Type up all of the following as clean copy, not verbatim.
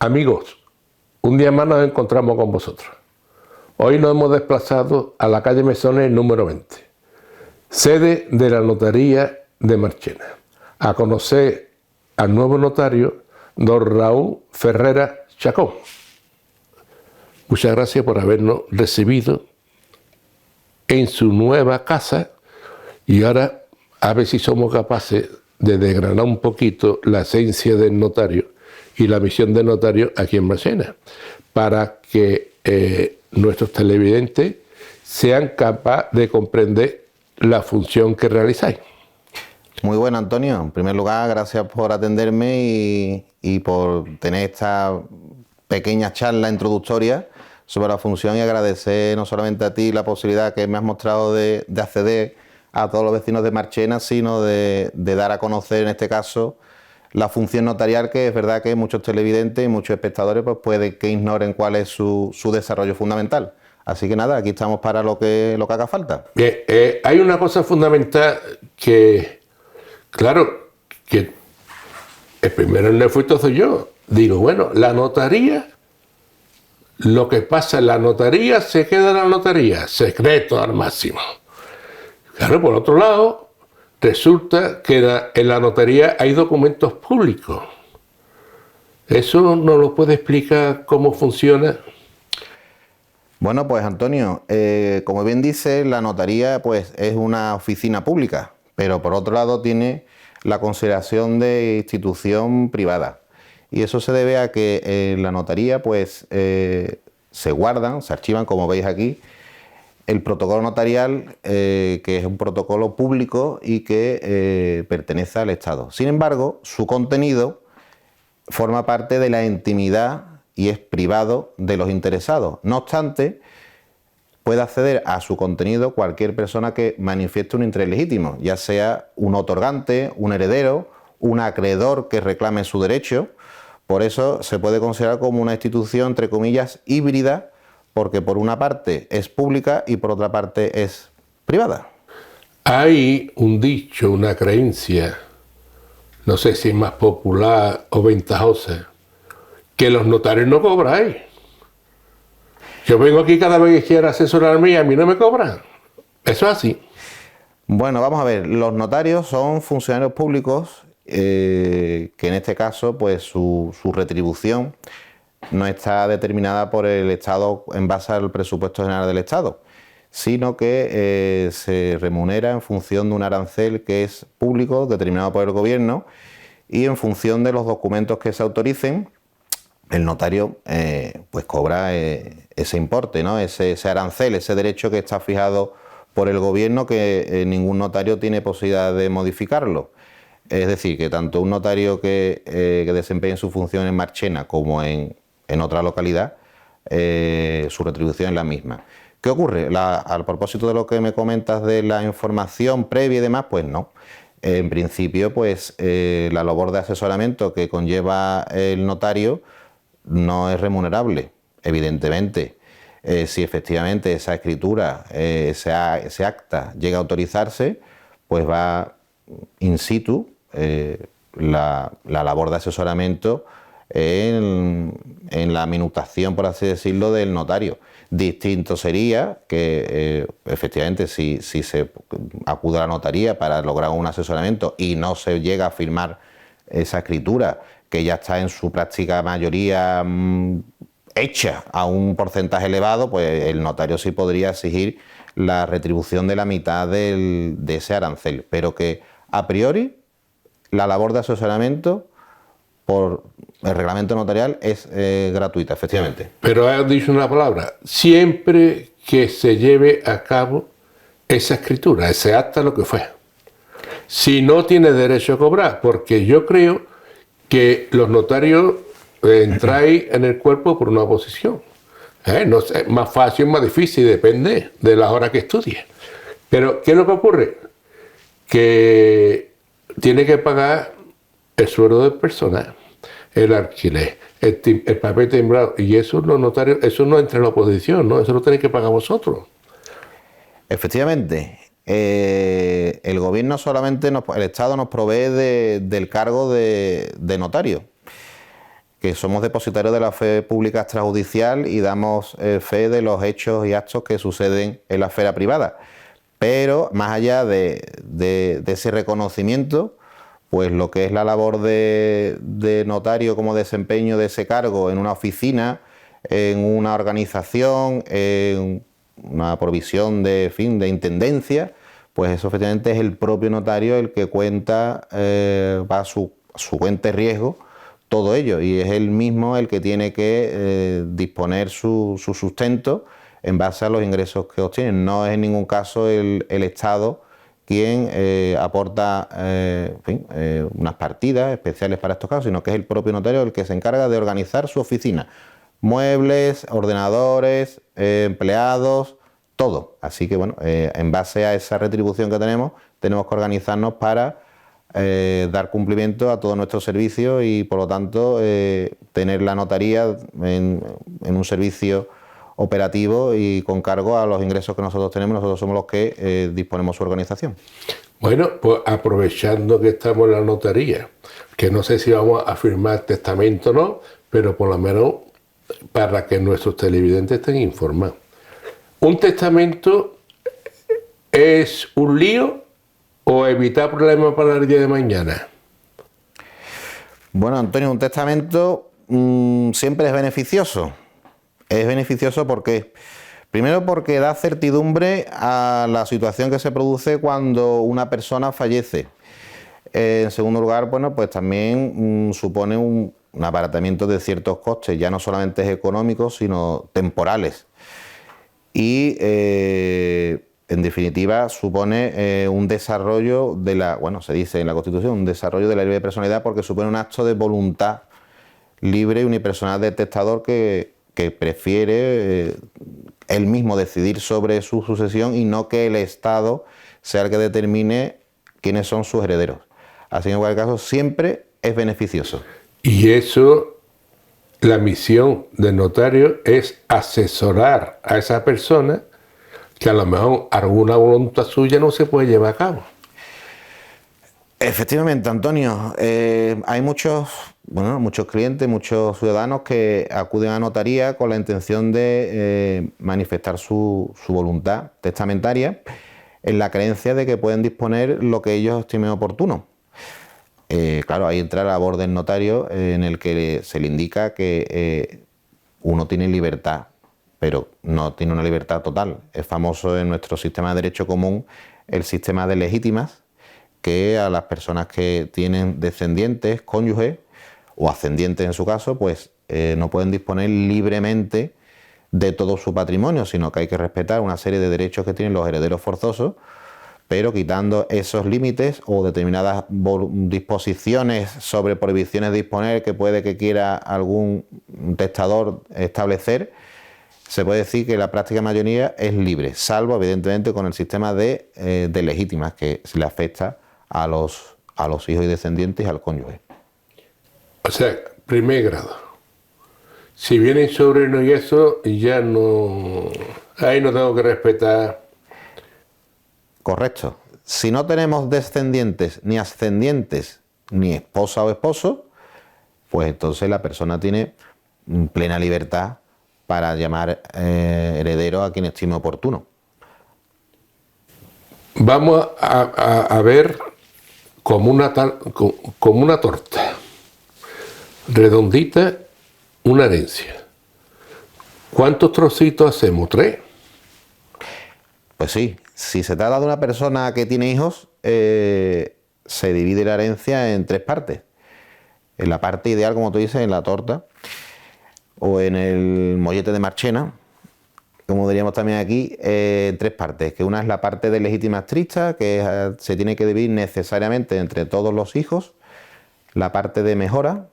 Amigos, un día más nos encontramos con vosotros. Hoy nos hemos desplazado a la calle Mesones número 20, sede de la notaría de Marchena, a conocer al nuevo notario, don Raúl Ferrera Chacón. Muchas gracias por habernos recibido en su nueva casa y ahora a ver si somos capaces de desgranar un poquito la esencia del notario y la misión del notario aquí en Marchena, para que nuestros televidentes sean capaces de comprender la función que realizáis. Muy bueno, Antonio. En primer lugar, gracias por atenderme y por tener esta pequeña charla introductoria sobre la función, y agradecer no solamente a ti la posibilidad que me has mostrado de acceder a todos los vecinos de Marchena, sino de dar a conocer en este caso la función notarial, que es verdad que muchos televidentes y muchos espectadores pues pueden que ignoren cuál es su desarrollo fundamental. Así que nada, aquí estamos para lo que haga falta. Bien, hay una cosa fundamental que, claro, que el primero en el fuito soy yo. Digo, bueno, la notaría, lo que pasa en la notaría se queda en la notaría, secreto al máximo. Claro, por otro lado, resulta que en la notaría hay documentos públicos. ¿Eso no lo puede explicar cómo funciona? Bueno, pues Antonio, como bien dice, la notaría pues es una oficina pública, pero por otro lado tiene la consideración de institución privada. Y eso se debe a que en la notaría pues se guardan, se archivan, como veis aquí, el protocolo notarial, que es un protocolo público y que pertenece al Estado. Sin embargo, su contenido forma parte de la intimidad y es privado de los interesados. No obstante, puede acceder a su contenido cualquier persona que manifieste un interés legítimo, ya sea un otorgante, un heredero, un acreedor que reclame su derecho. Por eso se puede considerar como una institución, entre comillas, híbrida, porque por una parte es pública y por otra parte es privada. Hay un dicho, una creencia, no sé si es más popular o ventajosa, que los notarios no cobran. Yo vengo aquí cada vez que quiera asesorarme y a mí no me cobran. Eso es así. Bueno, vamos a ver, los notarios son funcionarios públicos que en este caso pues su retribución no está determinada por el Estado en base al presupuesto general del Estado, sino que se remunera en función de un arancel que es público, determinado por el gobierno, y en función de los documentos que se autoricen, el notario pues cobra ese importe, ¿no? Ese arancel, ese derecho que está fijado por el gobierno, que ningún notario tiene posibilidad de modificarlo. Es decir, que tanto un notario que desempeñe su función en Marchena como en otra localidad, su retribución es la misma. ¿Qué ocurre? Al propósito de lo que me comentas de la información previa y demás, pues no. En principio, pues la labor de asesoramiento que conlleva el notario no es remunerable, evidentemente. Si efectivamente esa escritura, ese acta llega a autorizarse, pues va in situ la labor de asesoramiento en la minutación, por así decirlo, del notario. Distinto sería que efectivamente si se acude a la notaría para lograr un asesoramiento y no se llega a firmar esa escritura, que ya está en su práctica mayoría hecha a un porcentaje elevado, pues el notario sí podría exigir la retribución de la mitad de ese arancel, pero que a priori la labor de asesoramiento por el reglamento notarial es gratuita, efectivamente. Pero has dicho una palabra, siempre que se lleve a cabo esa escritura, ese acta, lo que fue. Si no tiene derecho a cobrar, porque yo creo que los notarios entráis en el cuerpo por una oposición. No sé, más fácil, más difícil, depende de las horas que estudies. Pero, ¿qué es lo que ocurre? Que tiene que pagar el sueldo del personal, el alquiler, el papel timbrado, y eso los notarios, eso no entra en la oposición, ¿no? Eso lo tenéis que pagar vosotros. Efectivamente, el gobierno solamente, el Estado nos provee del cargo de notario. que somos depositarios de la fe pública extrajudicial y damos fe de los hechos y actos que suceden en la esfera privada. Pero más allá de ese reconocimiento, pues lo que es la labor de notario como desempeño de ese cargo en una oficina, en una organización, en una provisión de intendencia, pues eso efectivamente es el propio notario el que cuenta, va a su cuenta de riesgo todo ello, y es él mismo el que tiene que disponer su sustento en base a los ingresos que obtiene. No es en ningún caso el Estado quien aporta unas partidas especiales para estos casos, sino que es el propio notario el que se encarga de organizar su oficina. Muebles, ordenadores, empleados, todo. Así que bueno, en base a esa retribución que tenemos que organizarnos para dar cumplimiento a todos nuestros servicios y por lo tanto tener la notaría en un servicio operativo y con cargo a los ingresos que nosotros tenemos. Nosotros somos los que disponemos su organización. Bueno, pues aprovechando que estamos en la notaría, que no sé si vamos a firmar testamento o no, pero por lo menos para que nuestros televidentes estén informados. ¿Un testamento es un lío o evitar problemas para el día de mañana? Bueno, Antonio, un testamento siempre es beneficioso. Es beneficioso porque, primero, porque da certidumbre a la situación que se produce cuando una persona fallece. En segundo lugar, bueno, pues también supone un abaratamiento de ciertos costes, ya no solamente económicos, sino temporales. Y en definitiva supone un desarrollo de se dice en la Constitución, un desarrollo de la libre personalidad, porque supone un acto de voluntad libre y unipersonal del testador que prefiere él mismo decidir sobre su sucesión y no que el Estado sea el que determine quiénes son sus herederos. Así que en cualquier caso siempre es beneficioso. Y eso, la misión del notario es asesorar a esa persona que a lo mejor alguna voluntad suya no se puede llevar a cabo. Efectivamente, Antonio, hay muchos clientes, muchos ciudadanos que acuden a notaría con la intención de manifestar su voluntad testamentaria en la creencia de que pueden disponer lo que ellos estimen oportuno. Claro, ahí entra la labor del notario en el que se le indica que uno tiene libertad, pero no tiene una libertad total. Es famoso en nuestro sistema de derecho común el sistema de legítimas, que a las personas que tienen descendientes, cónyuges o ascendientes en su caso, pues no pueden disponer libremente de todo su patrimonio, sino que hay que respetar una serie de derechos que tienen los herederos forzosos, pero quitando esos límites o determinadas disposiciones sobre prohibiciones de disponer que puede que quiera algún testador establecer, se puede decir que la práctica mayoría es libre, salvo evidentemente con el sistema de legítimas, que se le afecta a los hijos y descendientes y al cónyuge. O sea, primer grado. Si vienen sobrinos y eso, ya no... Ahí no tengo que respetar. Correcto. Si no tenemos descendientes, ni ascendientes, ni esposa o esposo, pues entonces la persona tiene plena libertad para llamar heredero a quien estime oportuno. Vamos a ver como una torta redondita, una herencia. ¿Cuántos trocitos hacemos? ¿3? Pues sí, si se trata de una persona que tiene hijos, se divide la herencia en 3 partes. En la parte ideal, como tú dices, en la torta o en el mollete de Marchena, como diríamos también aquí, en 3 partes. Que una es la parte de legítima estricta, que se tiene que dividir necesariamente entre todos los hijos. La parte de mejora,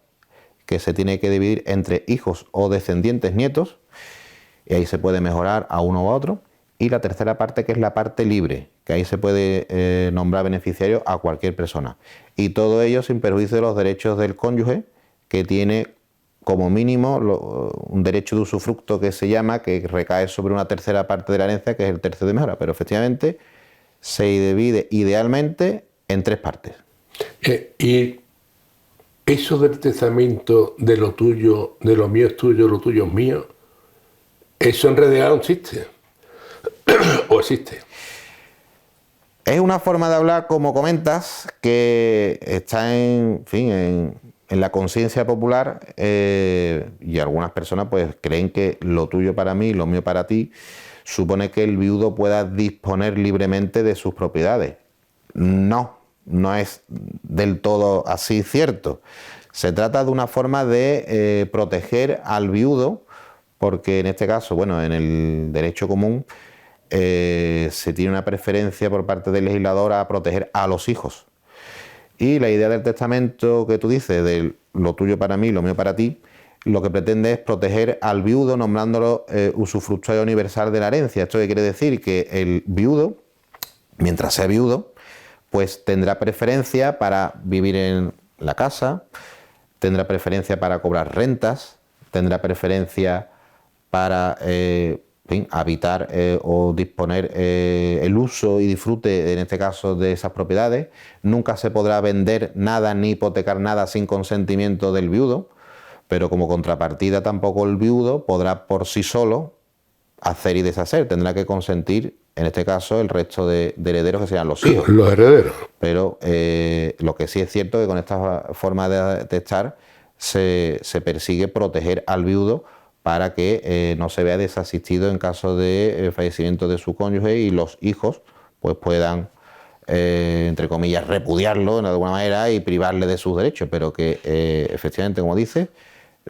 que se tiene que dividir entre hijos o descendientes nietos, y ahí se puede mejorar a uno u otro. Y la tercera parte, que es la parte libre, que ahí se puede nombrar beneficiario a cualquier persona. Y todo ello sin perjuicio de los derechos del cónyuge, que tiene como mínimo un derecho de usufructo que se llama, que recae sobre una tercera parte de la herencia, que es el tercio de mejora. Pero efectivamente se divide idealmente en 3 partes. Y eso del testamento, de lo tuyo, de lo mío es tuyo, lo tuyo es mío, eso en realidad no existe. ¿O existe? Es una forma de hablar, como comentas, que está en la conciencia popular, y algunas personas pues creen que lo tuyo para mí, lo mío para ti, supone que el viudo pueda disponer libremente de sus propiedades. No es del todo así cierto. Se trata de una forma de proteger al viudo, porque en este caso, bueno, en el derecho común, se tiene una preferencia por parte del legislador a proteger a los hijos. Y la idea del testamento que tú dices, de lo tuyo para mí, lo mío para ti, lo que pretende es proteger al viudo nombrándolo usufructuario universal de la herencia. ¿Esto qué quiere decir? Que el viudo, mientras sea viudo, pues tendrá preferencia para vivir en la casa, tendrá preferencia para cobrar rentas, tendrá preferencia para habitar o disponer el uso y disfrute, en este caso, de esas propiedades. Nunca se podrá vender nada ni hipotecar nada sin consentimiento del viudo, pero como contrapartida tampoco el viudo podrá por sí solo hacer y deshacer. Tendrá que consentir, en este caso, el resto de herederos, que sean los hijos. Los herederos. Pero lo que sí es cierto es que con esta forma de estar se persigue proteger al viudo para que no se vea desasistido en caso de fallecimiento de su cónyuge y los hijos pues puedan, entre comillas, repudiarlo de alguna manera y privarle de sus derechos, pero que efectivamente, como dice,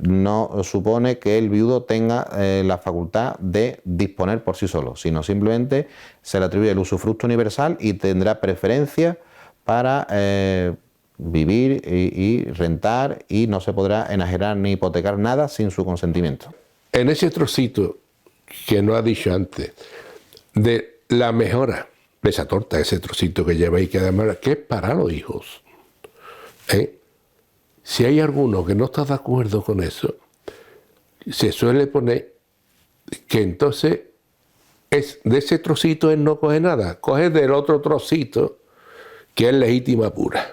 no supone que el viudo tenga la facultad de disponer por sí solo, sino simplemente se le atribuye el usufructo universal y tendrá preferencia para vivir y rentar, y no se podrá enajenar ni hipotecar nada sin su consentimiento. En ese trocito que no ha dicho antes, de la mejora de esa torta, ese trocito que lleváis, que además que es para los hijos, si hay alguno que no está de acuerdo con eso, se suele poner que entonces es de ese trocito él no coge nada, coge del otro trocito que es legítima pura.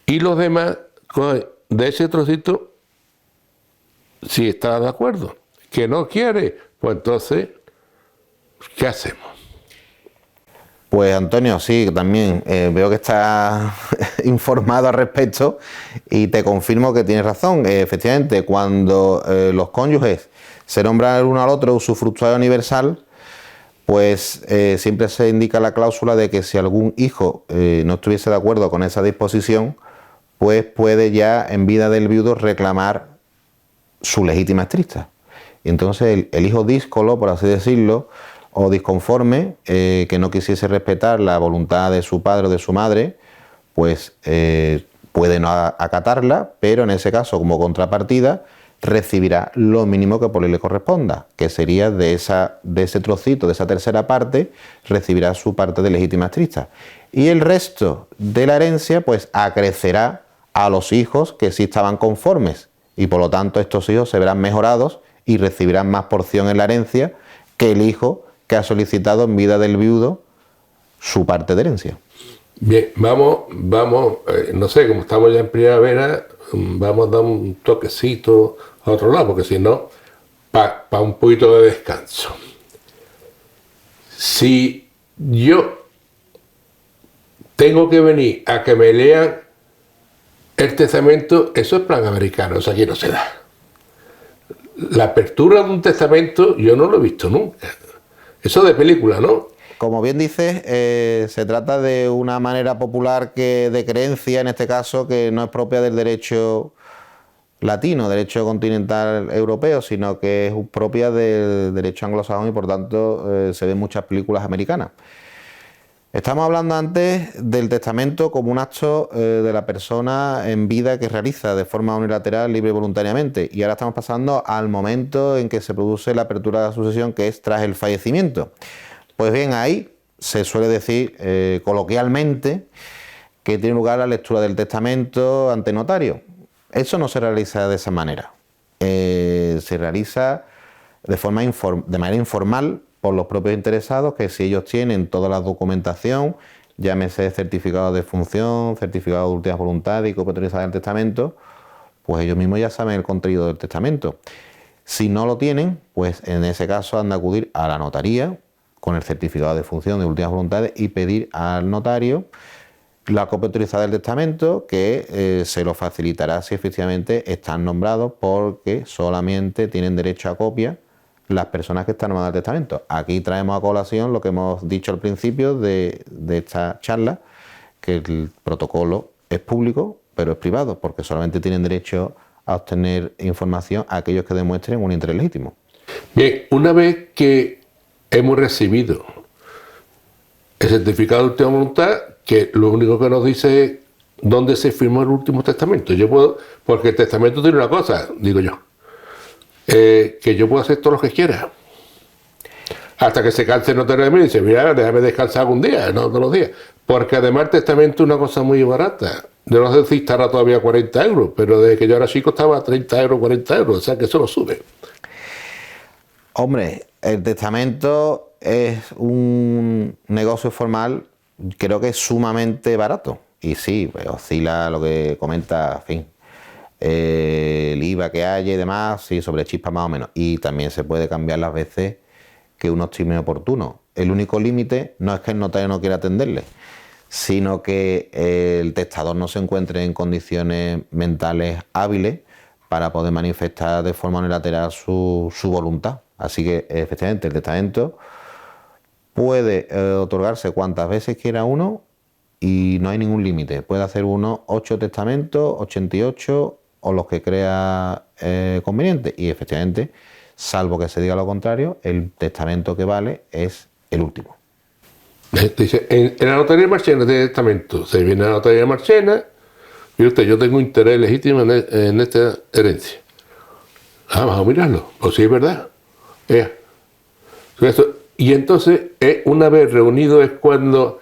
Y los demás cogen de ese trocito si está de acuerdo. Que no quiere, pues entonces, ¿qué hacemos? Pues Antonio, sí, también veo que estás informado al respecto y te confirmo que tienes razón. Efectivamente, cuando los cónyuges se nombran el uno al otro usufructuario universal, pues siempre se indica la cláusula de que si algún hijo no estuviese de acuerdo con esa disposición, pues puede ya en vida del viudo reclamar su legítima extrista. Y entonces el hijo díscolo, por así decirlo, o disconforme, que no quisiese respetar la voluntad de su padre o de su madre, pues puede no acatarla, pero en ese caso, como contrapartida, recibirá lo mínimo que por ley le corresponda, que sería de ese trocito, de esa tercera parte, recibirá su parte de legítima extrista. Y el resto de la herencia, pues acrecerá a los hijos que sí estaban conformes, y por lo tanto estos hijos se verán mejorados y recibirán más porción en la herencia que el hijo que ha solicitado en vida del viudo su parte de herencia. Bien, vamos, no sé, como estamos ya en primavera, vamos a dar un toquecito a otro lado, porque si no, para un poquito de descanso. Si yo tengo que venir a que me lean el testamento, eso es plan americano, eso aquí no se da. La apertura de un testamento yo no lo he visto nunca. Eso de película, ¿no? Como bien dices, se trata de una manera popular de creencia, en este caso, que no es propia del derecho latino, derecho continental europeo, sino que es propia del derecho anglosajón y por tanto se ven muchas películas americanas. Estamos hablando antes del testamento como un acto de la persona en vida que realiza de forma unilateral, libre y voluntariamente, y ahora estamos pasando al momento en que se produce la apertura de la sucesión, que es tras el fallecimiento. Pues bien, ahí se suele decir coloquialmente que tiene lugar la lectura del testamento ante notario. Eso no se realiza de esa manera. Se realiza de manera informal por los propios interesados, que si ellos tienen toda la documentación llámese certificado de función, certificado de últimas voluntades y copia autorizada del testamento, pues ellos mismos ya saben el contenido del testamento. Si no lo tienen, pues en ese caso han de acudir a la notaría con el certificado de función de últimas voluntades y pedir al notario la copia autorizada del testamento, que se lo facilitará si efectivamente están nombrados, porque solamente tienen derecho a copia las personas que están nombradas en el testamento. Aquí traemos a colación lo que hemos dicho al principio de esta charla, que el protocolo es público, pero es privado, porque solamente tienen derecho a obtener información a aquellos que demuestren un interés legítimo. Bien, una vez que hemos recibido el certificado de última voluntad, que lo único que nos dice es dónde se firmó el último testamento. Yo puedo, porque el testamento tiene una cosa, digo yo, que yo puedo hacer todo lo que quiera. Hasta que se canse el notario de mí y dice, mira, déjame descansar algún día, no todos los días. Porque además el testamento es una cosa muy barata. Yo no sé si estará todavía 40 euros, pero desde que yo era chico estaba 30 euros, 40 euros, o sea que eso no sube. Hombre, el testamento es un negocio formal, creo que es sumamente barato. Y sí, pues oscila lo que comenta, en fin, el IVA que haya y demás, sí, sobre chispa más o menos. Y también se puede cambiar las veces que uno estime oportuno. El único límite no es que el notario no quiera atenderle, sino que el testador no se encuentre en condiciones mentales hábiles para poder manifestar de forma unilateral su voluntad. Así que, efectivamente, el testamento puede otorgarse cuantas veces quiera uno y no hay ningún límite. Puede hacer uno 8 testamentos, 88 o los que crea conveniente. Y, efectivamente, salvo que se diga lo contrario, el testamento que vale es el último. Dice, en la notaría de Marchena de testamento, se viene a la notaría de Marchena y usted, yo tengo interés legítimo en esta herencia. Vamos a mirarlo, pues sí es verdad. Y entonces, una vez reunido es cuando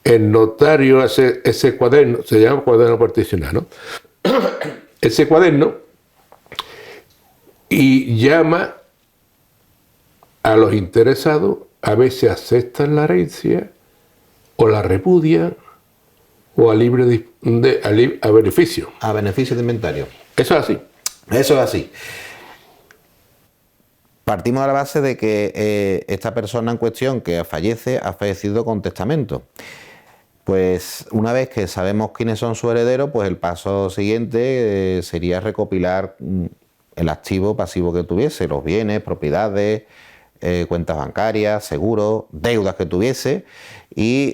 el notario hace ese cuaderno, se llama cuaderno particional, ¿no? Ese cuaderno, y llama a los interesados a ver si aceptan la herencia o la repudian o a beneficio. A beneficio de inventario. Eso es así. Eso es así. Partimos de la base de que esta persona en cuestión que fallece ha fallecido con testamento. Pues una vez que sabemos quiénes son sus herederos, pues el paso siguiente sería recopilar el activo pasivo que tuviese, los bienes, propiedades, cuentas bancarias, seguros, deudas que tuviese y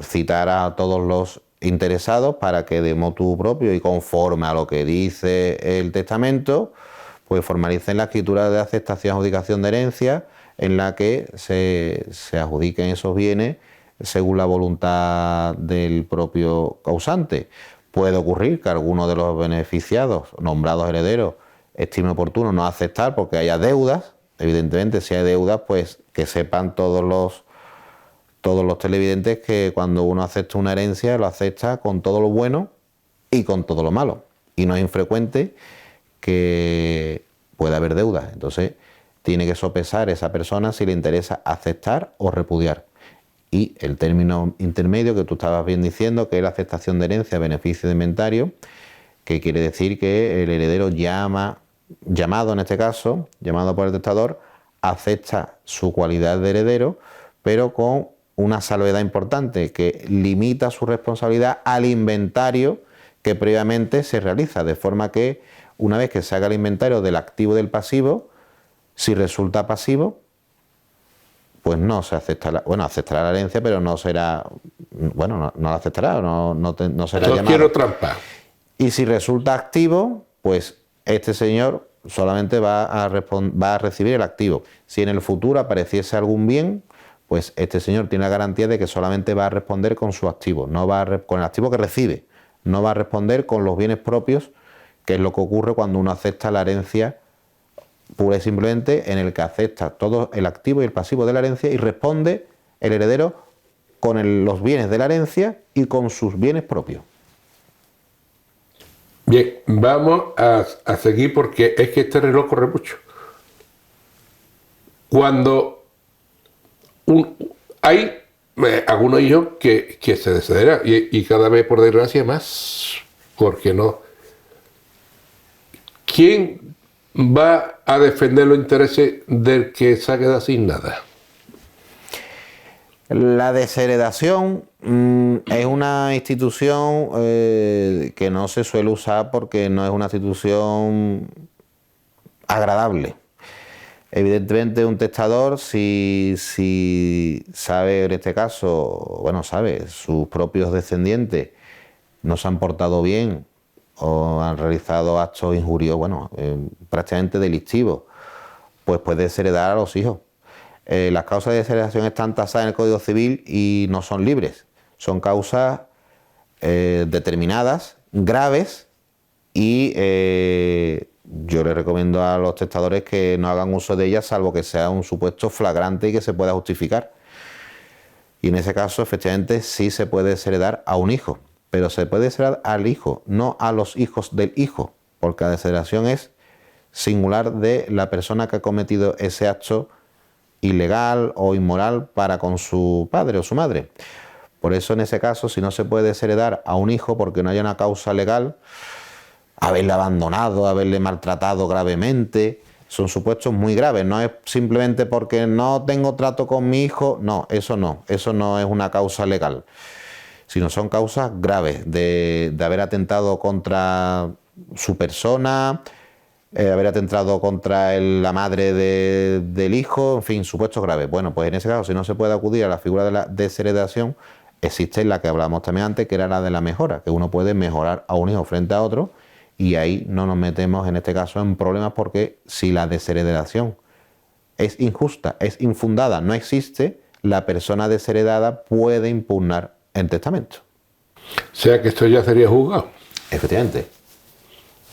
citar a todos los interesados para que de motu propio y conforme a lo que dice el testamento, pues formalicen la escritura de aceptación y adjudicación de herencia en la que se adjudiquen esos bienes según la voluntad del propio causante. Puede ocurrir que alguno de los beneficiados, nombrados herederos, estime oportuno no aceptar porque haya deudas. Evidentemente, si hay deudas, pues que sepan todos los televidentes que cuando uno acepta una herencia, lo acepta con todo lo bueno y con todo lo malo. Y no es infrecuente que pueda haber deudas. Entonces, tiene que sopesar esa persona si le interesa aceptar o repudiar. Y el término intermedio que tú estabas bien diciendo, que es la aceptación de herencia a beneficio de inventario, que quiere decir que el heredero llamado en este caso, llamado por el testador, acepta su cualidad de heredero, pero con una salvedad importante, que limita su responsabilidad al inventario que previamente se realiza, de forma que una vez que se haga el inventario del activo y del pasivo, si resulta pasivo, pues no se aceptará, aceptará la herencia, pero no será, no la aceptará, no será llamado. No quiero trampa. Y si resulta activo, pues este señor solamente va a recibir el activo. Si en el futuro apareciese algún bien, pues este señor tiene la garantía de que solamente va a responder con su activo, con el activo que recibe, no va a responder con los bienes propios, que es lo que ocurre cuando uno acepta la herencia pura y simplemente, en el que acepta todo el activo y el pasivo de la herencia y responde el heredero con los bienes de la herencia y con sus bienes propios. Bien, vamos a seguir porque es que este reloj corre mucho. Cuando hay algunos hijos que se desheredan y cada vez, por desgracia, más. Porque no. ¿Quién va a defender los intereses del que se ha quedado sin nada? La desheredación es una institución que no se suele usar porque no es una institución agradable. Evidentemente un testador, si sabe, en este caso, bueno, sabe, sus propios descendientes no se han portado bien o han realizado actos injuriosos, bueno, prácticamente delictivos, pues puede desheredar a los hijos. Las causas de desheredación están tasadas en el Código Civil y no son libres. Son causas determinadas, graves, y yo les recomiendo a los testadores que no hagan uso de ellas, salvo que sea un supuesto flagrante y que se pueda justificar. Y en ese caso, efectivamente, sí se puede desheredar a un hijo, pero se puede desheredar al hijo, no a los hijos del hijo, porque la desheredación es singular de la persona que ha cometido ese acto ilegal o inmoral para con su padre o su madre. Por eso, en ese caso, si no se puede desheredar a un hijo porque no haya una causa legal, haberle abandonado, haberle maltratado gravemente, son supuestos muy graves. No es simplemente porque no tengo trato con mi hijo, no es una causa legal, sino son causas graves de haber atentado contra su persona, haber atentado contra la madre del hijo, en fin, supuestos graves. Bueno, pues en ese caso, si no se puede acudir a la figura de la desheredación, existe la que hablamos también antes, que era la de la mejora, que uno puede mejorar a un hijo frente a otro, y ahí no nos metemos en este caso en problemas, porque si la desheredación es injusta, es infundada, no existe, la persona desheredada puede impugnar el testamento. O sea que esto ya sería juzgado. Efectivamente.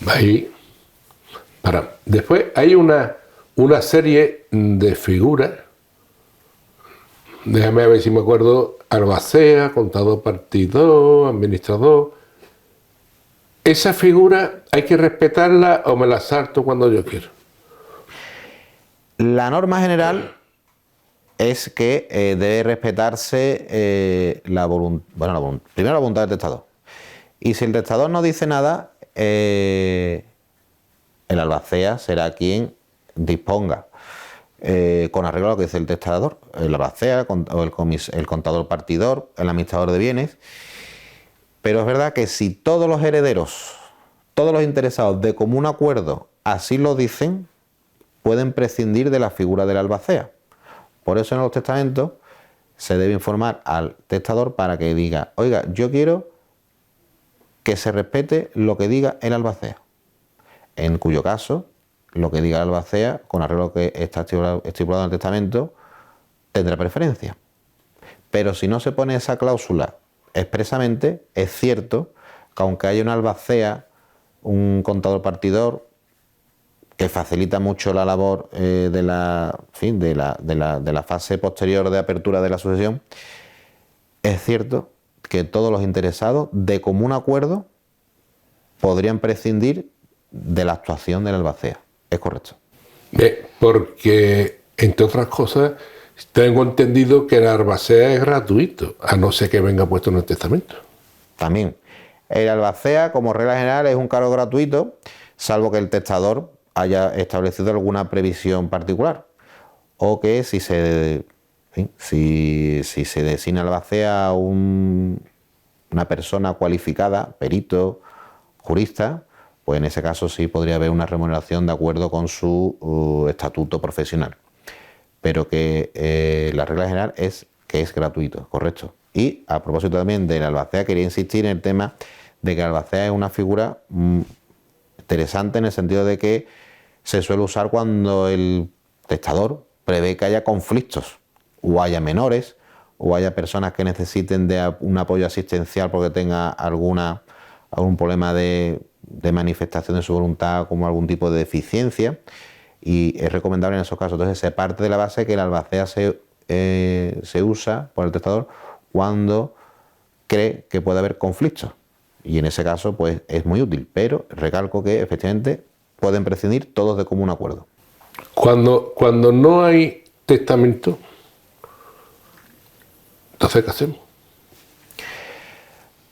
Ahí. Después hay una serie de figuras. Déjame ver si me acuerdo. Albacea, contador partidor, administrador. ¿Esa figura hay que respetarla o me la salto cuando yo quiero? La norma general es que debe respetarse primero la voluntad del testador. Y si el testador no dice nada, el albacea será quien disponga, con arreglo a lo que dice el testador, el albacea o el contador partidor, el administrador de bienes. Pero es verdad que si todos los herederos, todos los interesados de común acuerdo así lo dicen, pueden prescindir de la figura del albacea. Por eso en los testamentos se debe informar al testador para que diga: oiga, yo quiero que se respete lo que diga el albacea. En cuyo caso, lo que diga el albacea, con arreglo que está estipulado en el testamento, tendrá preferencia. Pero si no se pone esa cláusula expresamente, es cierto que aunque haya un albacea, un contador partidor, que facilita mucho la labor de la fase posterior de apertura de la sucesión, es cierto que todos los interesados, de común acuerdo, podrían prescindir de la actuación del albacea. Es correcto. Porque, entre otras cosas, tengo entendido que el albacea es gratuito, a no ser que venga puesto en el testamento. También. El albacea, como regla general, es un cargo gratuito, salvo que el testador haya establecido alguna previsión particular, o que si se designa albacea a una persona cualificada, perito, jurista, pues en ese caso sí podría haber una remuneración de acuerdo con su estatuto profesional. Pero que la regla general es que es gratuito, correcto. Y a propósito también del albacea, quería insistir en el tema de que el albacea es una figura interesante en el sentido de que se suele usar cuando el testador prevé que haya conflictos, o haya menores, o haya personas que necesiten de un apoyo asistencial porque tenga algún problema de manifestación de su voluntad, como algún tipo de deficiencia, y es recomendable en esos casos. Entonces se parte de la base que el albacea se usa por el testador cuando cree que puede haber conflictos, y en ese caso pues es muy útil, pero recalco que efectivamente pueden prescindir todos de común acuerdo. Cuando no hay testamento, Entonces, ¿qué hacemos?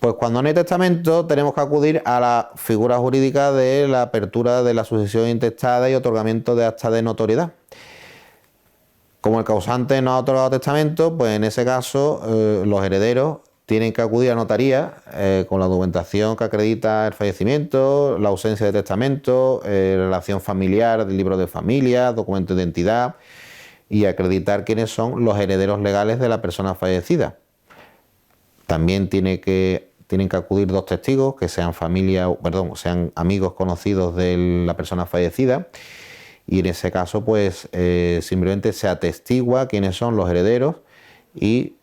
Pues cuando no hay testamento tenemos que acudir a la figura jurídica de la apertura de la sucesión intestada y otorgamiento de acta de notoriedad. Como el causante no ha otorgado testamento, pues en ese caso los herederos tienen que acudir a notaría con la documentación que acredita el fallecimiento, la ausencia de testamento, relación familiar, del libro de familia, documento de identidad y acreditar quiénes son los herederos legales de la persona fallecida. También tienen que acudir dos testigos que sean sean amigos conocidos de la persona fallecida. Y en ese caso, pues simplemente se atestigua quiénes son los herederos y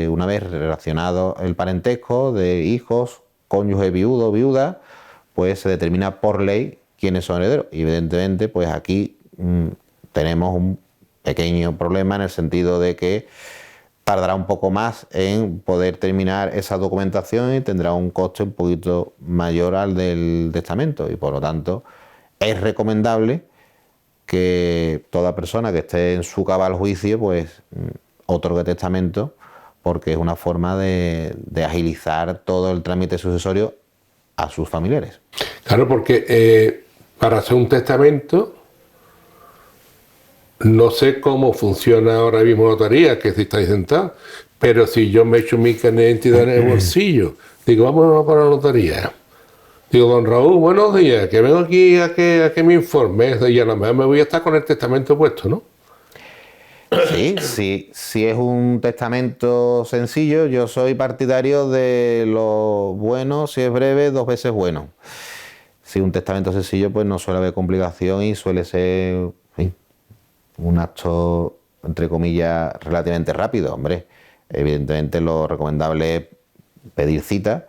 una vez relacionado el parentesco de hijos, cónyuge viudo, viuda, pues se determina por ley quiénes son herederos. Y evidentemente, pues aquí tenemos un pequeño problema en el sentido de que tardará un poco más en poder terminar esa documentación y tendrá un coste un poquito mayor al del testamento. Y por lo tanto, es recomendable que toda persona que esté en su cabal juicio, pues otorgue testamento, porque es una forma de agilizar todo el trámite sucesorio a sus familiares. Claro, porque para hacer un testamento, no sé cómo funciona ahora mismo la notaría, que si estáis sentados, pero si yo me echo mi carnet de identidad en el bolsillo, digo, vámonos para la notaría. Digo, don Raúl, buenos días, que vengo aquí a que me informe, y a lo mejor me voy a estar con el testamento puesto, ¿no? Sí, si es un testamento sencillo, yo soy partidario de lo bueno, si es breve, 2 veces bueno. Si un testamento sencillo, pues no suele haber complicación y suele ser un acto, entre comillas, relativamente rápido, hombre. Evidentemente lo recomendable es pedir cita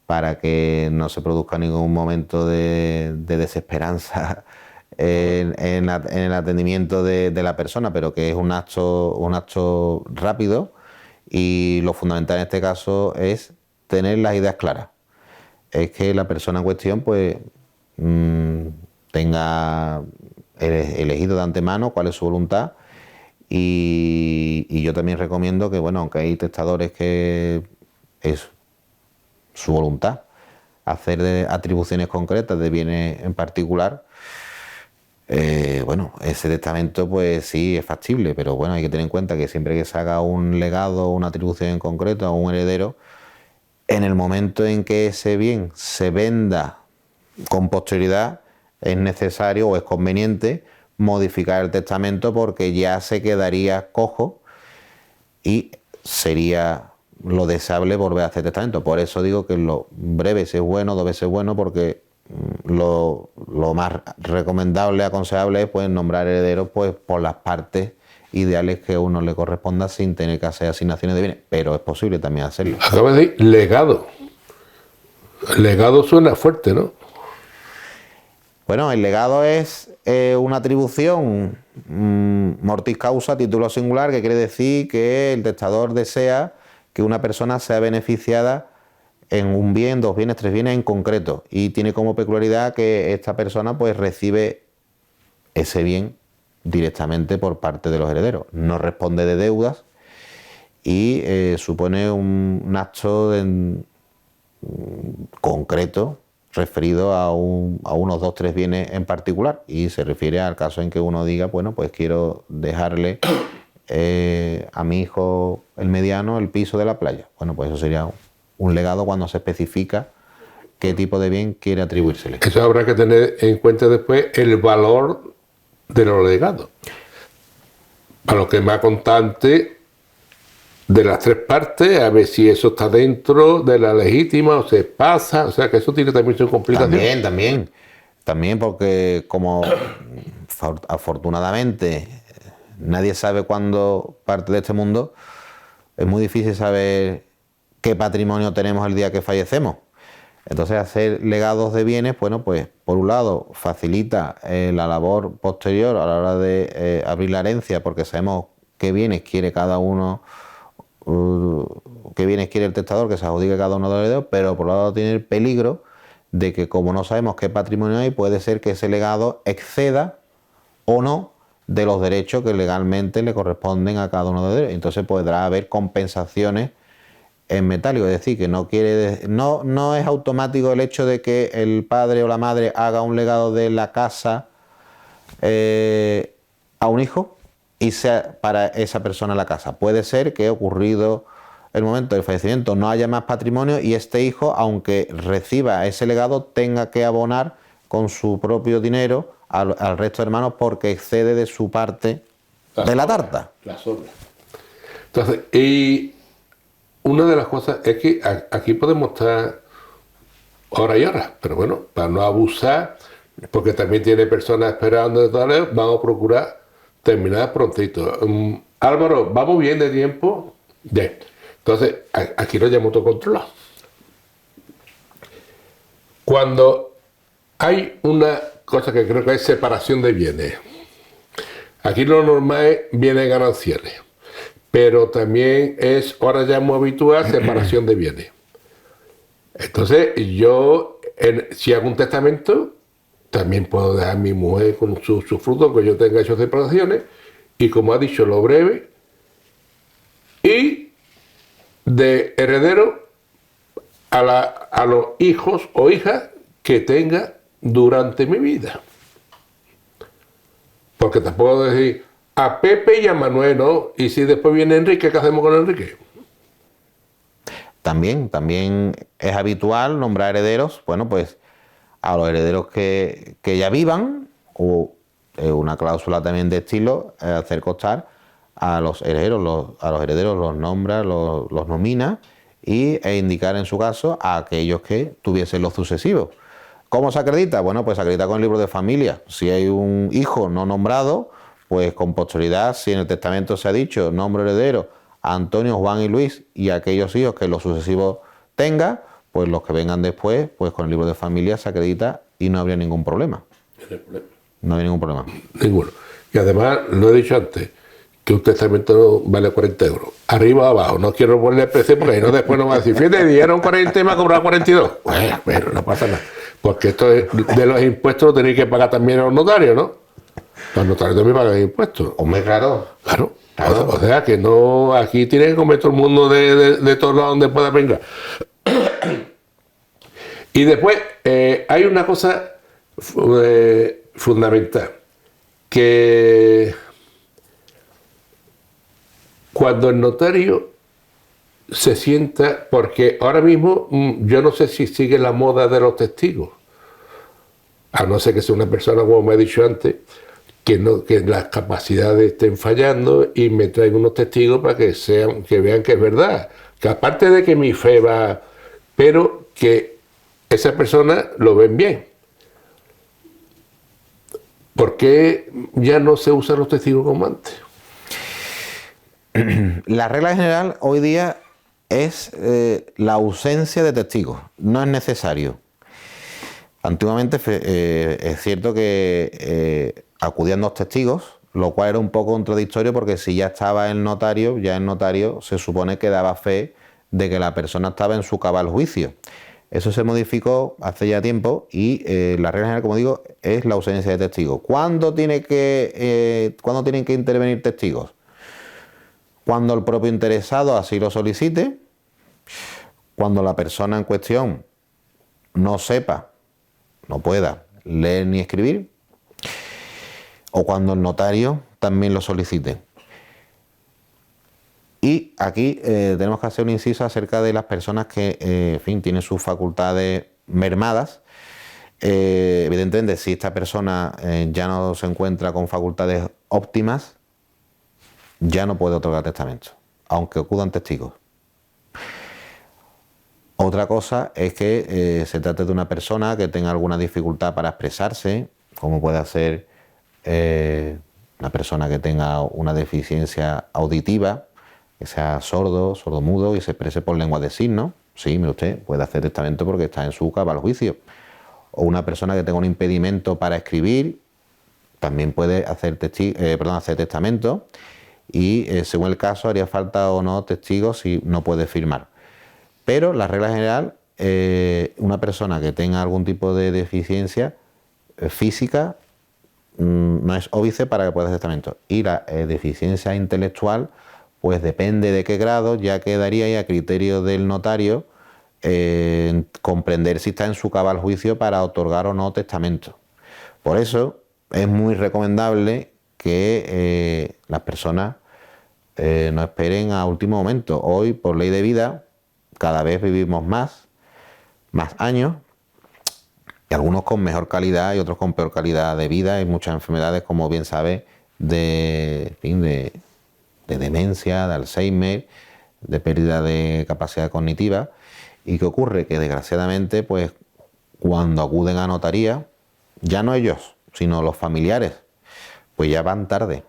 para que no se produzca ningún momento de desesperanza en el atendimiento de la persona, pero que es un acto rápido, y lo fundamental en este caso es tener las ideas claras. Es que la persona en cuestión pues tenga elegido de antemano cuál es su voluntad, y yo también recomiendo que, bueno, aunque hay testadores que es su voluntad hacer de atribuciones concretas de bienes en particular, bueno, ese testamento pues sí es factible, pero bueno, hay que tener en cuenta que siempre que se haga un legado o una atribución en concreto a un heredero, en el momento en que ese bien se venda con posterioridad, es necesario o es conveniente modificar el testamento, porque ya se quedaría cojo y sería lo deseable volver a hacer testamento. Por eso digo que lo breve es bueno, 2 veces bueno, porque lo más recomendable, aconsejable es pues nombrar herederos pues por las partes ideales que a uno le corresponda, sin tener que hacer asignaciones de bienes, pero es posible también hacerlo. Acaba de decir legado. Legado suena fuerte, ¿no? Bueno, el legado es una atribución mortis causa, título singular, que quiere decir que el testador desea que una persona sea beneficiada en un bien, 2 bienes, 3 bienes en concreto, y tiene como peculiaridad que esta persona pues recibe ese bien directamente por parte de los herederos, no responde de deudas y supone un acto concreto referido a unos 2, 3 bienes en particular, y se refiere al caso en que uno diga, bueno, pues quiero dejarle a mi hijo el mediano el piso de la playa. Bueno, pues eso sería un legado cuando se especifica qué tipo de bien quiere atribuírsele. Eso habrá que tener en cuenta después el valor de los legados. Para lo que es más constante de las 3 partes, a ver si eso está dentro de la legítima o se pasa, o sea que eso tiene también su complicación. También porque como afortunadamente nadie sabe cuándo parte de este mundo, es muy difícil saber qué patrimonio tenemos el día que fallecemos. Entonces, hacer legados de bienes, bueno, pues por un lado facilita la labor posterior a la hora de abrir la herencia, porque sabemos qué bienes quiere cada uno, qué bienes quiere el testador, que se adjudique cada uno de los herederos, pero por otro lado tiene el peligro de que, como no sabemos qué patrimonio hay, puede ser que ese legado exceda o no de los derechos que legalmente le corresponden a cada uno de ellos. Entonces podrá haber compensaciones en metálico, es decir, que no es automático el hecho de que el padre o la madre haga un legado de la casa a un hijo y sea para esa persona la casa. Puede ser que ocurrido el momento del fallecimiento no haya más patrimonio y este hijo, aunque reciba ese legado, tenga que abonar con su propio dinero al resto de hermanos porque excede de su parte de la tarta. La sobra. Entonces, y una de las cosas es que aquí podemos estar horas y horas, pero bueno, para no abusar, porque también tiene personas esperando de tal, vamos a procurar terminar prontito. Álvaro, ¿vamos bien de tiempo? Bien. Entonces, aquí lo llamo autocontrolado. Cuando hay una cosa que creo que es separación de bienes, aquí lo normal es bienes gananciales, pero también es, ahora ya muy habitual, separación de bienes. Entonces, yo, si hago un testamento, también puedo dejar a mi mujer con su fruto, aunque yo tenga hecho separaciones, y como ha dicho, lo breve, y de heredero a los hijos o hijas que tenga durante mi vida. Porque tampoco decir a Pepe y a Manuel, ¿no? Y si después viene Enrique, ¿qué hacemos con Enrique? También es habitual nombrar herederos, bueno, pues a los herederos que ya vivan, o una cláusula también de estilo, hacer constar a los herederos, los nombra, los nomina e indicar en su caso a aquellos que tuviesen los sucesivos. ¿Cómo se acredita? Bueno, pues se acredita con el libro de familia. Si hay un hijo no nombrado, pues con posterioridad, si en el testamento se ha dicho nombre heredero a Antonio, Juan y Luis y aquellos hijos que los sucesivos tenga, pues los que vengan después, pues con el libro de familia se acredita y no habría ningún problema. No hay ningún problema. Ninguno. Y además, lo he dicho antes, que un testamento vale 40 euros. Arriba o abajo. No quiero ponerle precio porque ahí no, después no va a decir, fíjate, dieron 40 y me ha cobrado 42. Bueno, no pasa nada. Porque esto de los impuestos lo tenéis que pagar también a los notarios, ¿no? Los notarios también pagan impuestos. Hombre, claro. Claro. O sea que no, aquí tiene que comer todo el mundo de todos lados donde pueda venir. Y después hay una cosa fundamental, que cuando el notario se sienta, porque ahora mismo yo no sé si sigue la moda de los testigos, a no ser que sea una persona, como me he dicho antes, que las capacidades estén fallando y me traigan unos testigos para que vean que es verdad, que aparte de que mi fe va, pero que esa persona lo ven bien. ¿Por qué ya no se usan los testigos como antes? La regla general hoy día es la ausencia de testigos. No es necesario. Antiguamente es cierto que acudían dos testigos, lo cual era un poco contradictorio porque si ya estaba el notario, ya el notario se supone que daba fe de que la persona estaba en su cabal juicio. Eso se modificó hace ya tiempo y la regla general, como digo, es la ausencia de testigos. ¿Cuándo tienen que intervenir testigos? Cuando el propio interesado así lo solicite, cuando la persona en cuestión no sepa, no pueda leer ni escribir, o cuando el notario también lo solicite. Y aquí tenemos que hacer un inciso acerca de las personas que, en fin, tienen sus facultades mermadas. Evidentemente, si esta persona ya no se encuentra con facultades óptimas, ya no puede otorgar testamento, aunque acudan testigos. Otra cosa es que se trate de una persona que tenga alguna dificultad para expresarse, como puede ser una persona que tenga una deficiencia auditiva, que sea sordo, sordomudo y se exprese por lengua de signos. Sí, mire usted, puede hacer testamento porque está en su cabal juicio. O una persona que tenga un impedimento para escribir, también puede hacer testamento. Y según el caso haría falta o no testigos si no puede firmar. Pero la regla general, una persona que tenga algún tipo de deficiencia física no es óbice para que pueda hacer testamento. Y la deficiencia intelectual, pues depende de qué grado, ya quedaría ahí a criterio del notario comprender si está en su cabal juicio para otorgar o no testamento. Por eso es muy recomendable que las personas no esperen a último momento. Hoy, por ley de vida, cada vez vivimos más años, y algunos con mejor calidad y otros con peor calidad de vida. Hay muchas enfermedades, como bien sabe, de demencia, de Alzheimer, de pérdida de capacidad cognitiva. ¿Y qué ocurre? Que desgraciadamente, pues cuando acuden a notaría, ya no ellos, sino los familiares, pues ya van tarde.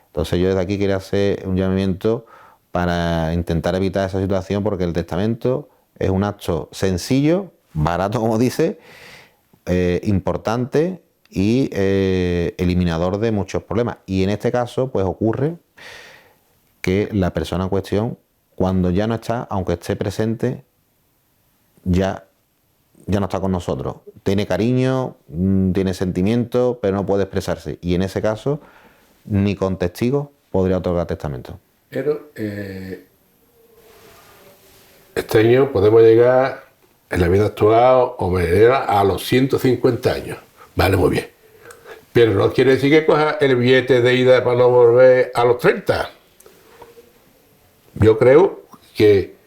Entonces yo desde aquí quería hacer un llamamiento para intentar evitar esa situación, porque el testamento es un acto sencillo, barato como dice, importante y eliminador de muchos problemas. Y en este caso pues ocurre que la persona en cuestión, cuando ya no está, aunque esté presente, ya no está con nosotros. Tiene cariño, tiene sentimiento, pero no puede expresarse. Y en ese caso, ni con testigos podría otorgar testamento. Pero este año podemos llegar en la vida actual o mañana a los 150 años. Vale, muy bien. Pero no quiere decir que coja el billete de ida para no volver a los 30. Yo creo que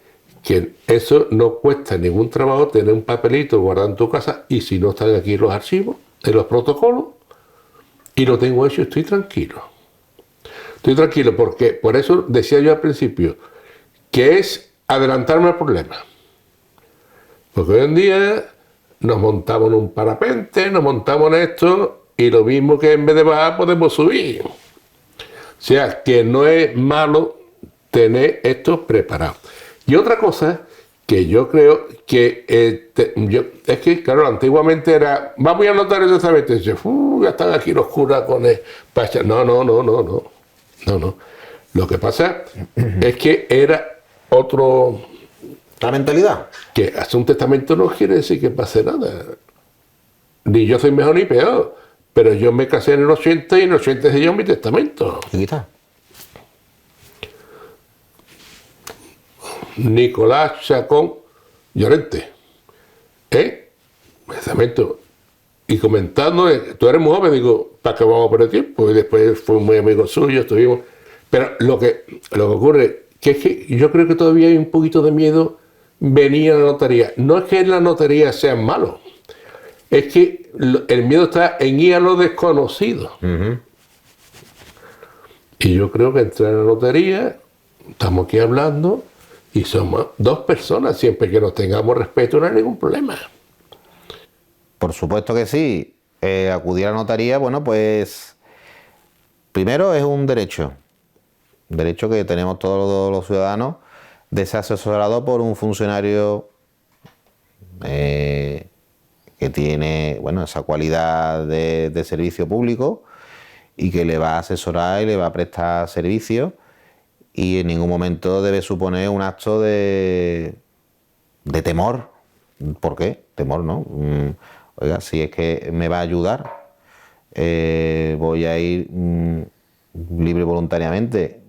eso no cuesta ningún trabajo, tener un papelito guardado en tu casa, y si no están aquí los archivos, en los protocolos, y lo tengo hecho, estoy tranquilo. Estoy tranquilo porque, por eso decía yo al principio, que es adelantarme al problema. Porque hoy en día nos montamos en un parapente, nos montamos en esto, y lo mismo que en vez de bajar podemos subir. O sea, que no es malo tener esto preparado. Y otra cosa que yo creo que es que, claro, antiguamente era, vamos a anotar el testamento, y dice, ya están aquí los curas con el pacha. No. Lo que pasa es que era otro... La mentalidad. Que hacer un testamento no quiere decir que pase nada. Ni yo soy mejor ni peor. Pero yo me casé en el 80 y en el 80 se dio mi testamento. Aquí está. Nicolás Chacón Llorente. Testamento. Y comentando, tú eres muy joven, digo, ¿para qué vamos a perder tiempo? Y después fue muy amigo suyo, estuvimos. Pero lo que ocurre, que es que yo creo que todavía hay un poquito de miedo venir a la notaría. No es que en la notaría sean malos, es que el miedo está en ir a lo desconocido. Y yo creo que entrar a la notaría, estamos aquí hablando, y somos dos personas, siempre que nos tengamos respeto no hay ningún problema. Por supuesto que sí. Acudir a la notaría, bueno, pues primero es un derecho que tenemos todos los ciudadanos, de ser asesorado por un funcionario que tiene, bueno, esa cualidad de servicio público, y que le va a asesorar y le va a prestar servicio, y en ningún momento debe suponer un acto de temor. ¿Por qué? Temor, ¿no? Oiga, si es que me va a ayudar, voy a ir libre voluntariamente,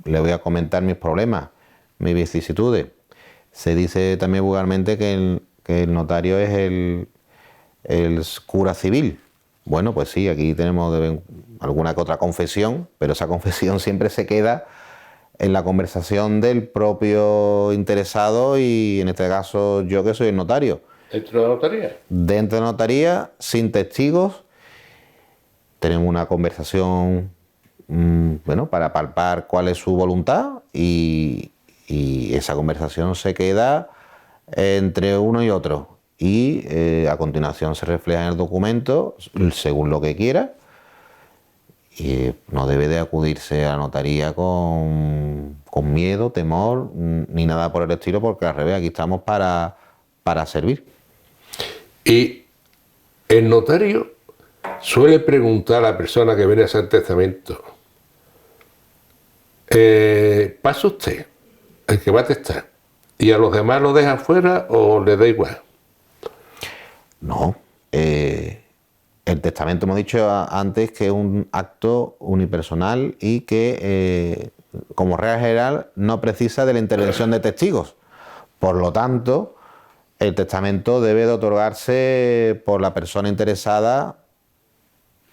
le voy a comentar mis problemas, mis vicisitudes. Se dice también vulgarmente que el notario es el cura civil. Bueno, pues sí, aquí tenemos alguna que otra confesión, pero esa confesión siempre se queda en la conversación del propio interesado, y en este caso yo, que soy el notario. ¿Dentro de la notaría? Dentro de la notaría, sin testigos, tenemos una conversación, bueno, para palpar cuál es su voluntad, y esa conversación se queda entre uno y otro, y a continuación se refleja en el documento según lo que quiera, y no debe de acudirse a la notaría con miedo, temor, ni nada por el estilo, porque al revés, aquí estamos para servir. Y el notario suele preguntar a la persona que viene a hacer testamento, ¿pasa usted, el que va a testar, y a los demás lo deja fuera o le da igual? No, el testamento, hemos dicho antes, que es un acto unipersonal y que, como regla general, no precisa de la intervención de testigos. Por lo tanto, el testamento debe de otorgarse por la persona interesada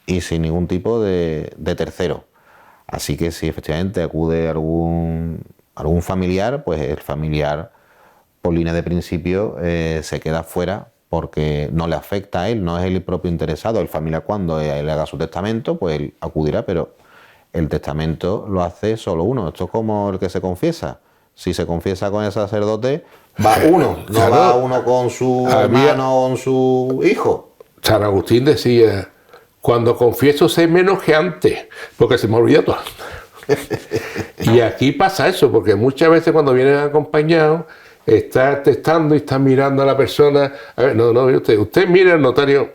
y sin ningún tipo de tercero. Así que si efectivamente acude algún familiar, pues el familiar, por línea de principio, se queda fuera porque no le afecta a él, no es el propio interesado. El familiar, cuando él haga su testamento, pues él acudirá, pero el testamento lo hace solo uno. Esto es como el que se confiesa. Si se confiesa con el sacerdote, va uno, no Claro. va uno con su hermano o con su hijo. San Agustín decía, cuando confieso sé menos que antes, porque se me olvida todo. Y aquí pasa eso, porque muchas veces cuando vienen acompañados, está testando y está mirando a la persona. A ver, no, usted mira al notario,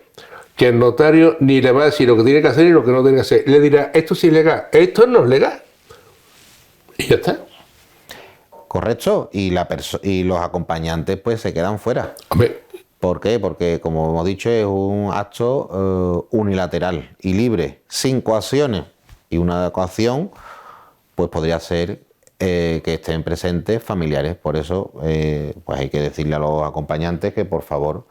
que el notario ni le va a decir lo que tiene que hacer y lo que no tiene que hacer. Le dirá, esto es ilegal, esto no es legal. Y ya está. Correcto, y los acompañantes pues se quedan fuera. Hombre, ¿Por qué? Porque, como hemos dicho, es un acto unilateral y libre, sin coacciones. Y una coacción pues podría ser que estén presentes familiares. Por eso pues hay que decirle a los acompañantes que por favor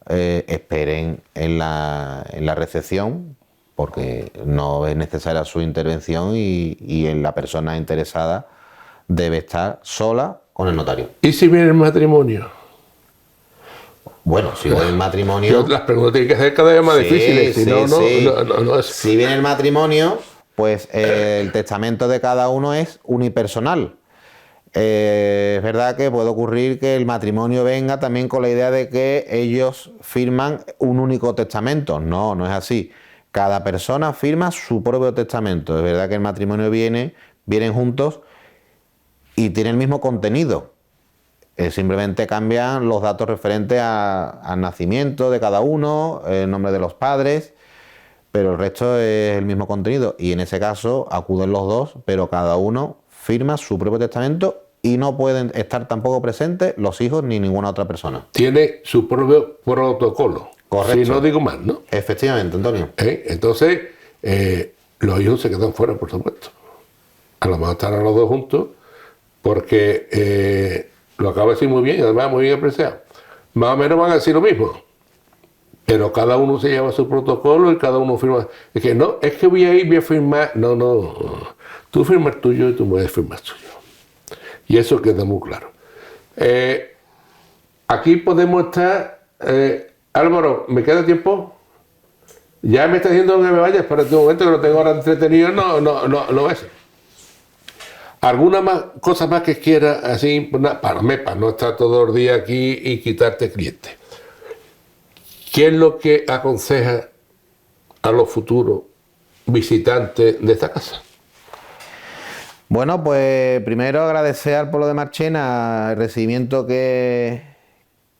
esperen en la recepción, porque no es necesaria su intervención y la persona interesada debe estar sola con el notario. ¿y si viene el matrimonio? Bueno, si viene el matrimonio... Las preguntas tienen que ser cada vez más difíciles, si no, no es... Si viene el matrimonio, pues el testamento de cada uno es unipersonal. Es verdad que puede ocurrir que el matrimonio venga también con la idea de que ellos firman un único testamento. No, no es así. Cada persona firma su propio testamento. Es verdad que el matrimonio vienen juntos y tiene el mismo contenido. Simplemente cambian los datos referentes al nacimiento de cada uno, el nombre de los padres, pero el resto es el mismo contenido. Y en ese caso acuden los dos, pero cada uno firma su propio testamento y no pueden estar tampoco presentes los hijos ni ninguna otra persona. Tiene su propio protocolo. Correcto. Si no digo más, ¿no? Efectivamente, Antonio. Entonces, los hijos se quedan fuera, por supuesto. A lo mejor estarán los dos juntos, porque lo acaba de decir muy bien, y además muy bien apreciado. Más o menos van a decir lo mismo, pero cada uno se lleva su protocolo y cada uno firma. Es que no, es que voy a firmar. No, tú firmas tuyo y tu mujer firma tuyo. Y eso queda muy claro. Aquí podemos estar. Álvaro, ¿me queda tiempo? Ya me está diciendo que me vaya, espera un momento que lo tengo ahora entretenido. No es. ¿Alguna cosa más que quiera así para no estar todo el día aquí y quitarte clientes? ¿Qué es lo que aconseja a los futuros visitantes de esta casa? Bueno, pues primero agradecer al pueblo de Marchena el recibimiento que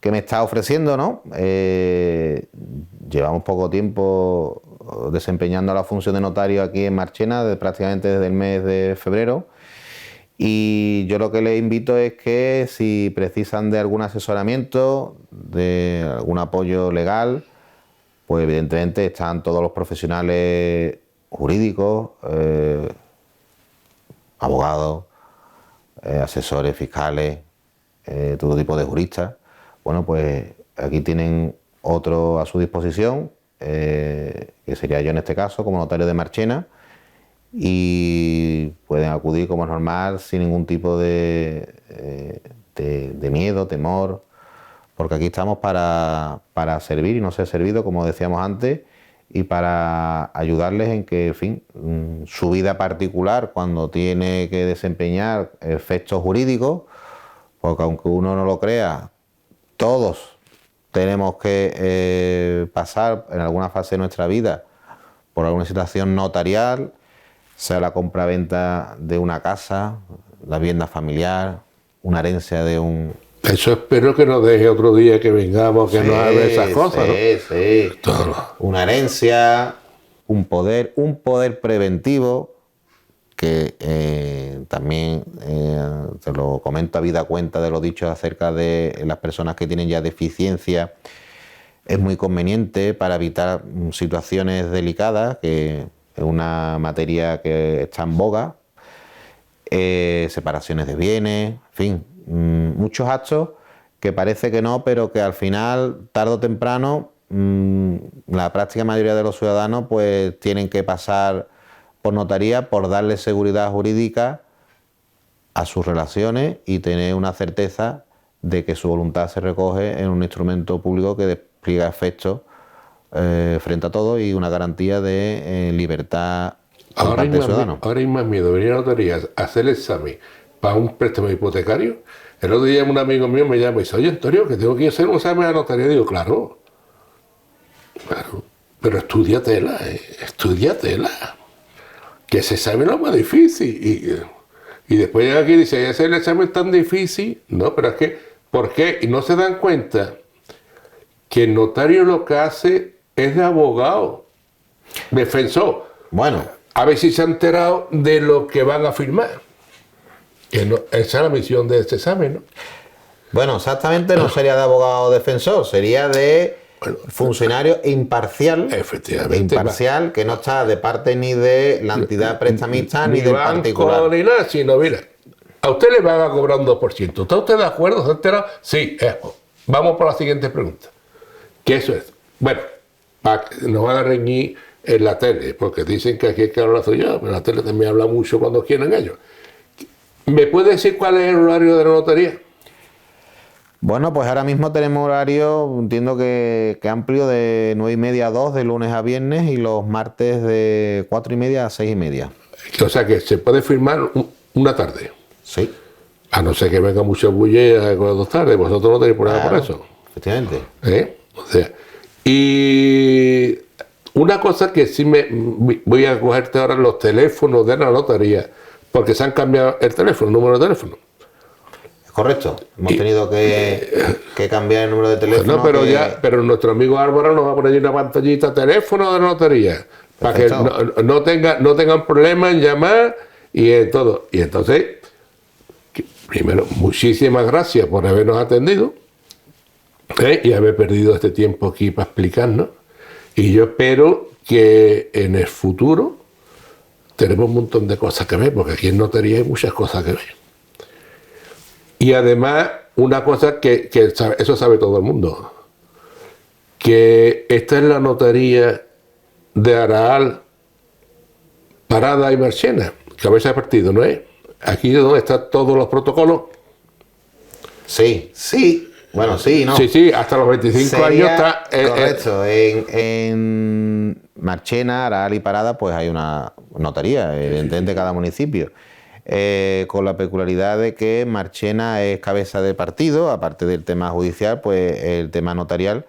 me está ofreciendo, ¿no? Llevamos poco tiempo desempeñando la función de notario aquí en Marchena, prácticamente desde el mes de febrero. Y yo lo que les invito es que si precisan de algún asesoramiento, de algún apoyo legal, pues evidentemente están todos los profesionales jurídicos, abogados, asesores fiscales, todo tipo de juristas. Bueno, pues aquí tienen otro a su disposición, que sería yo en este caso como notario de Marchena, y pueden acudir como es normal sin ningún tipo de miedo, temor, porque aquí estamos para servir y no ser servido, como decíamos antes, y para ayudarles en que, en fin, su vida particular, cuando tiene que desempeñar efectos jurídicos, porque aunque uno no lo crea, todos tenemos que pasar en alguna fase de nuestra vida por alguna situación notarial, sea la compraventa de una casa, la vivienda familiar, una herencia de un... Eso espero que nos deje otro día que vengamos, que nos hable esas cosas, ¿no? Sí. Una herencia, un poder preventivo, que también te lo comento habida cuenta de lo dicho acerca de las personas que tienen ya deficiencia es muy conveniente para evitar situaciones delicadas, que es una materia que está en boga, separaciones de bienes, en fin, muchos actos que parece que no, pero que al final, tarde o temprano, la práctica mayoría de los ciudadanos pues tienen que pasar por notaría por darle seguridad jurídica a sus relaciones y tener una certeza de que su voluntad se recoge en un instrumento público que despliega efectos frente a todo y una garantía de libertad por parte del ciudadano. Ahora hay más miedo venir a la notaría a hacer el examen para un préstamo hipotecario. El otro día un amigo mío me llama y dice, oye Antonio, que tengo que ir a hacer un examen a la notaría. Digo, claro, pero estudiatela, que ese examen es más difícil. Y después llega aquí y dice, ese examen es tan difícil. No, pero es que, ¿por qué? Y no se dan cuenta que el notario lo que hace es de abogado, defensor. Bueno, A ver si se han enterado de lo que van a firmar. Que no, esa es la misión de este examen, ¿no? bueno, exactamente no sería de abogado defensor, sería de funcionario imparcial. Efectivamente. Imparcial, que no está de parte ni de la entidad prestamista ni del banco, particular. ni nada, sino, mira, a usted le van a cobrar un 2%. ¿Está usted de acuerdo? ¿Se ha enterado? Sí. Vamos por la siguiente pregunta. ¿Qué eso es? Bueno, nos van a reñir en la tele, porque dicen que aquí hay que hablar yo, pero la tele también habla mucho cuando quieren ellos. ¿Me puede decir cuál es el horario de la notaría? Bueno, pues ahora mismo tenemos horario, entiendo que amplio, de 9:30 a 2, de lunes a viernes, y los martes de 4:30 a 6:30. O sea que se puede firmar una tarde. Sí. A no ser que venga mucho bulle con las 2 tardes, vosotros no tenéis problema por eso. Efectivamente. O sea, y una cosa que sí voy a cogerte ahora los teléfonos de la notaría, porque se han cambiado el número de teléfono. Correcto. Hemos tenido que cambiar el número de teléfono. No, pero nuestro amigo Álvaro nos va a poner ahí una pantallita, teléfono de la notaría, para que no tengan problemas en llamar y en todo. Y entonces, primero, muchísimas gracias por habernos atendido y haber perdido este tiempo aquí para explicarnos. Y yo espero que en el futuro tenemos un montón de cosas que ver, porque aquí en notaría hay muchas cosas que ver. Y además, una cosa que eso sabe todo el mundo, que esta es la notaría de Araal, Parada y Marchena, cabeza de partido, ¿no es? Aquí es donde están todos los protocolos. Sí. Bueno, sí, ¿no? Sí, hasta los 25 años está... correcto. En Marchena, Araal y Parada, pues hay una notaría, evidentemente, cada municipio. Con la peculiaridad de que Marchena es cabeza de partido, aparte del tema judicial, pues el tema notarial,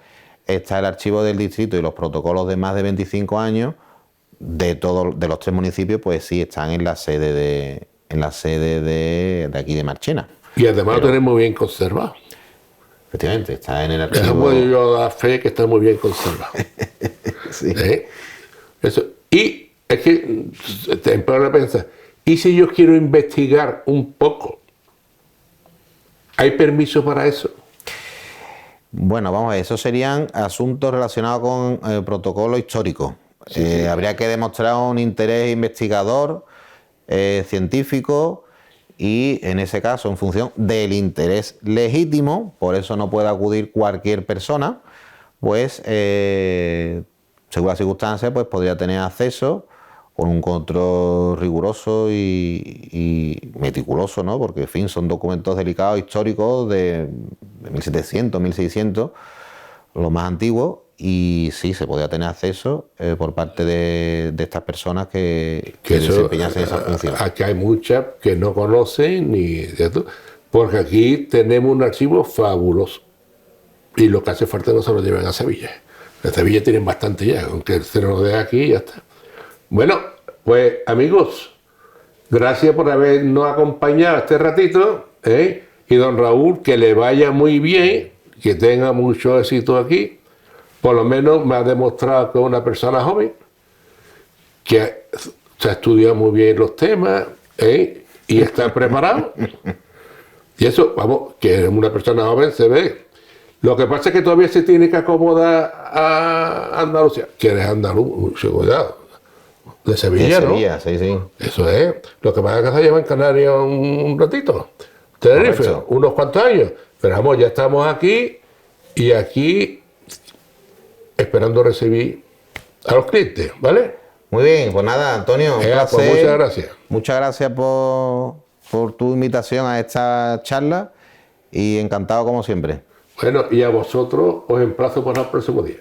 está el archivo del distrito y los protocolos de más de 25 años de los 3 municipios, pues sí están en la sede de aquí de Marchena. Y además lo tenemos bien conservado. Efectivamente, está en el archivo. Eso puedo yo dar fe que está muy bien conservado. Sí. Eso. Y es que te empiezan a pensar, ¿y si yo quiero investigar un poco? ¿Hay permiso para eso? Bueno, vamos a ver, esos serían asuntos relacionados con el protocolo histórico. Sí. Habría que demostrar un interés investigador, científico, y en ese caso, en función del interés legítimo, por eso no puede acudir cualquier persona, pues, según las circunstancias, pues podría tener acceso con un control riguroso y meticuloso, ¿no? Porque, en fin, son documentos delicados, históricos de 1700, 1600, los más antiguos, y sí, se podría tener acceso por parte de estas personas que desempeñasen esa función. Aquí hay muchas que no conocen, porque aquí tenemos un archivo fabuloso, y lo que hace falta no se lo llevan a Sevilla. En Sevilla tienen bastante ya, aunque se nos deja aquí y ya está. Bueno, pues amigos, gracias por habernos acompañado este ratito, y don Raúl, que le vaya muy bien, que tenga mucho éxito aquí. Por lo menos me ha demostrado que es una persona joven, que se ha estudiado muy bien los temas, y está preparado. Y eso, vamos, que es una persona joven, se ve Lo que pasa es que todavía se tiene que acomodar a Andalucía. Que eres andaluz, cuidado. De Sevilla, ¿no? Sevilla, sí, sí. Eso es. Lo que pasa es que se lleva en Canarias un ratito. Tenerife, Correcto. unos cuantos años. Pero vamos, ya estamos aquí y aquí esperando recibir a los clientes, ¿vale? Muy bien, pues nada, Antonio, un Pues placer. muchas gracias. Muchas gracias por tu invitación a esta charla y encantado como siempre. Bueno, y a vosotros os emplazo para el próximo día.